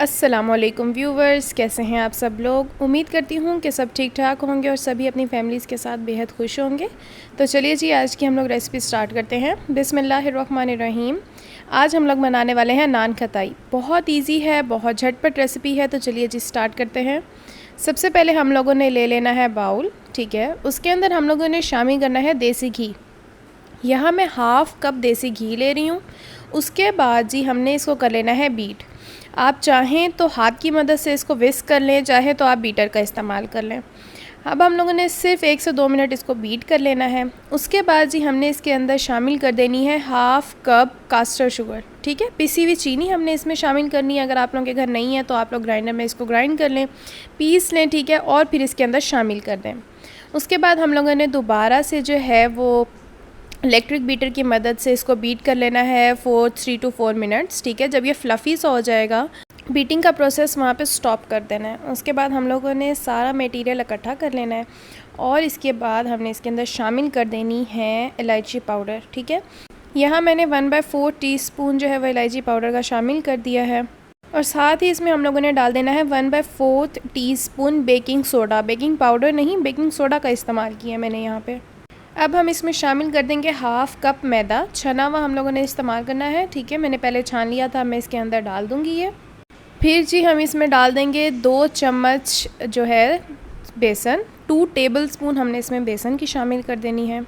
अस्सलामुअलैकुम व्यूवर्स, कैसे हैं आप सब लोग। उम्मीद करती हूँ कि सब ठीक ठाक होंगे और सभी अपनी फैमिलीज़ के साथ बेहद खुश होंगे। तो चलिए जी, आज की हम लोग रेसिपी स्टार्ट करते हैं। बिस्मिल्लाहिर्रहमानिर्रहीम। आज हम लोग बनाने वाले हैं नान खताई। बहुत इजी है, बहुत झटपट रेसिपी है। तो चलिए जी स्टार्ट करते हैं। सबसे पहले हम लोगों ने ले लेना है बाउल, ठीक है। उसके अंदर हम लोगों ने शामिल करना है देसी घी। यहाँ मैं हाफ़ कप देसी घी ले रही हूँ। उसके बाद जी हमने इसको कर लेना है बीट। आप चाहें तो हाथ की मदद से इसको विस्क कर लें, चाहे तो आप बीटर का इस्तेमाल कर लें। अब हम लोगों ने सिर्फ 1 से 2 मिनट इसको बीट कर लेना है। उसके बाद जी हमने इसके अंदर शामिल कर देनी है हाफ़ कप कास्टर शुगर, ठीक है। पिसी हुई चीनी हमने इसमें शामिल करनी है। अगर आप लोगों के घर नहीं है तो आप लोग ग्राइंडर में इसको ग्राइंड कर लें, पीस लें, ठीक है, और फिर इसके अंदर शामिल कर दें। उसके बाद हम लोगों ने दोबारा से जो है वो इलेक्ट्रिक बीटर की मदद से इसको बीट कर लेना है फॉर 3 to 4 मिनट्स, ठीक है। जब ये फ्लफ़ी सा हो जाएगा, बीटिंग का प्रोसेस वहाँ पे स्टॉप कर देना है। उसके बाद हम लोगों ने सारा मटेरियल इकट्ठा कर लेना है और इसके बाद हमने इसके अंदर शामिल कर देनी है इलायची पाउडर, ठीक है। यहाँ मैंने 1/4 टीस्पून जो है वह इलायची पाउडर का शामिल कर दिया है और साथ ही इसमें हम लोगों ने डाल देना है 1/4 teaspoon baking soda. Baking powder नहीं, बेकिंग सोडा का इस्तेमाल किया मैंने यहाँ पे। अब हम इसमें शामिल कर देंगे हाफ़ कप मैदा। छना हुआ हम लोगों ने इस्तेमाल करना है, ठीक है। मैंने पहले छान लिया था, मैं इसके अंदर डाल दूँगी ये। फिर जी हम इसमें डाल देंगे 2 चम्मच जो है बेसन। 2 टेबलस्पून हमने इसमें बेसन की शामिल कर देनी है।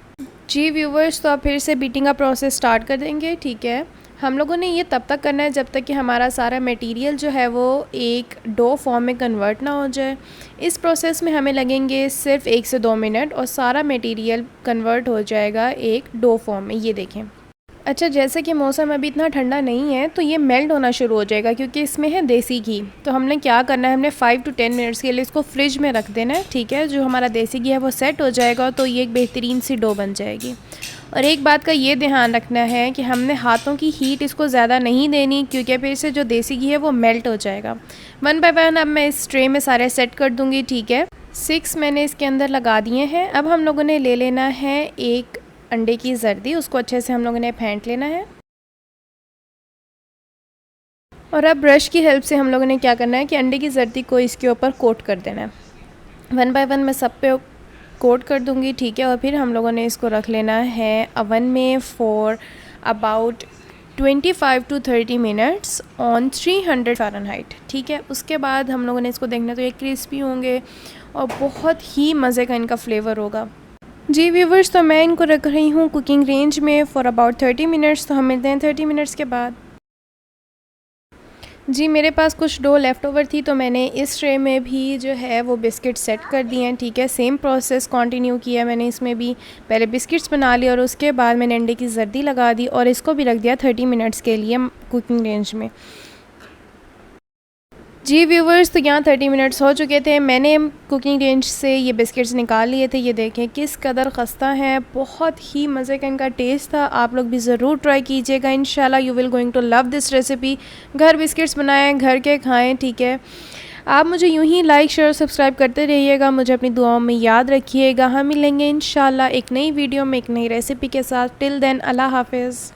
जी व्यूवर्स, तो अब फिर से बीटिंग का प्रोसेस स्टार्ट कर देंगे, ठीक है। हम लोगों ने ये तब तक करना है जब तक कि हमारा सारा मटेरियल जो है वो एक डो फॉर्म में कन्वर्ट ना हो जाए। इस प्रोसेस में हमें लगेंगे सिर्फ 1 से 2 मिनट और सारा मटेरियल कन्वर्ट हो जाएगा एक डो फॉर्म में। ये देखें। अच्छा, जैसे कि मौसम अभी इतना ठंडा नहीं है तो ये मेल्ट होना शुरू हो जाएगा क्योंकि इसमें है देसी घी। तो हमने क्या करना है, हमने 5 to 10 मिनट्स के लिए इसको फ्रिज में रख देना है, ठीक है। जो हमारा देसी घी है वो सेट हो जाएगा तो ये एक बेहतरीन सी डो बन जाएगी। और एक बात का ये ध्यान रखना है कि हमने हाथों की हीट इसको ज़्यादा नहीं देनी क्योंकि फिर से जो देसी घी है वो मेल्ट हो जाएगा। 1 by 1 अब मैं इस ट्रे में सारे सेट कर दूँगी, ठीक है। 6 मैंने इसके अंदर लगा दिए हैं। अब हम लोगों ने ले लेना है एक अंडे की जर्दी। उसको अच्छे से हम लोगों ने फेंट लेना है और अब ब्रश की हेल्प से हम लोगों ने क्या करना है कि अंडे की जर्दी को इसके ऊपर कोट कर देना है। 1 by 1 मैं सब पे कोट कर दूंगी, ठीक है। और फिर हम लोगों ने इसको रख लेना है अवन में for about 25 to 30 minutes on 300 Fahrenheit, ठीक है। उसके बाद हम लोगों ने इसको देखना तो ये क्रिस्पी होंगे और बहुत ही मज़े का इनका फ्लेवर होगा। जी व्यूवर्स, तो मैं इनको रख रही हूँ कुकिंग रेंज में फॉर अबाउट 30 मिनट्स। तो हम मिलते हैं 30 मिनट्स के बाद। जी मेरे पास कुछ डो लेफ़्ट ओवर थी तो मैंने इस ट्रे में भी जो है वो बिस्किट सेट कर दिए हैं, ठीक है। सेम प्रोसेस कंटिन्यू किया मैंने। इसमें भी पहले बिस्किट्स बना लिए और उसके बाद मैंने अंडे की जर्दी लगा दी और इसको भी रख दिया 30 मिनट्स के लिए कुकिंग रेंज में। जी व्यूवर्स, तो यहाँ 30 मिनट्स हो चुके थे। मैंने कुकिंग रेंज से ये बिस्किट्स निकाल लिए थे। ये देखें किस कदर खस्ता हैं, बहुत ही मज़े का इनका टेस्ट था। आप लोग भी ज़रूर ट्राई कीजिएगा, इंशाल्लाह you will going to love this recipe. घर बिस्किट्स बनाएं, घर के खाएं, ठीक है। आप मुझे यूं ही लाइक शेयर सब्सक्राइब करते रहिएगा। मुझे अपनी दुआओं में याद रखिएगा। हम मिलेंगे इंशाल्लाह एक नई वीडियो में एक नई रेसिपी के साथ। टिल देन, अल्लाह हाफिज़।